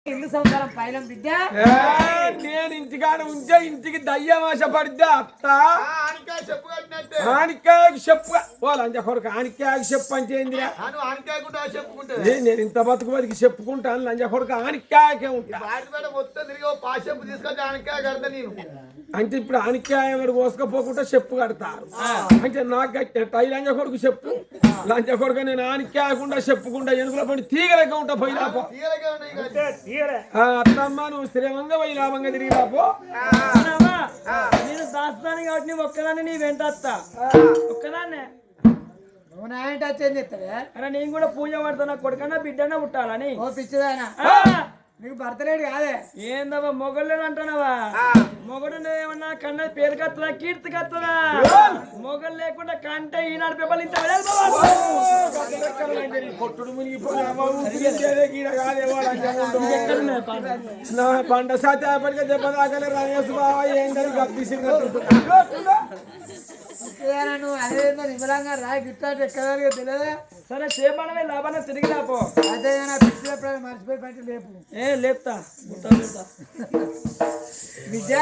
ఇల్లు సంసారం పైలం బిడ్డ నేను ఇంటికాడ ఉంటే ఇంటికి దయ్యమాశ పడితే అత్త ఆనికాయకు చెప్పు వాళ్ళు అంత కొడుకు ఆనికాయకు చెప్పు అంటే ఏందిరా నేను ఇంత బతుకు బతికి చెప్పుకుంటాను లంజ కొడుకు ఆనికాయకే ఉంటా అంటే ఇప్పుడు ఆనికాయ కోసుకపోకుండా చెప్పు కడతారు అంటే నాకు కట్టినట్టు ఈ లంజ కొడుకు చెప్పు లంజ కొడుకు నేను ఆనికాయకుండా చెప్పుకుంటా ఎనుకల పడి తీగలగా ఉంటా పోయినాపో అత్తమ్మ నువ్వు శ్రీమంగా పోయి లాభంగా తిరిగి రాపో నేను దాస్తాను కాబట్టి నీ ఒక్కదాన్ని నీ వెంట వస్తా ఒక్కదాన్నే నువ్వు నా వెంట వచ్చేది చెప్తావే అరే నేను కూడా పూజ పడతాను కొడుకన్నా బిడ్డన్నా పుట్టాలని ఓ పిచ్చిదానా నీకు భర్తలేడు కాదే ఏందవ్వా మొగళ్ళు అంటున్నావా మొగడు ఏమన్నా కన్నా పేరు కత్తదా కీర్తి కత్తదా మొగలు లేకుండా కంటే ఈనాడు పేపర్లు ఇంత పంట సాధ్యపడిగా దెబ్బదాకలే రమేష్ బాబా ఏంటని కప్పిసి నువ్వు అదేందో నిమ్మలంగా రాయి గిట్టాడు ఎక్కడ తెలియదా సరే చేపడమే లాభాన తిరిగి రాపో అదే పిచ్చినప్పుడు మర్చిపోయి పట్టి లేపు లేపుతా విద్య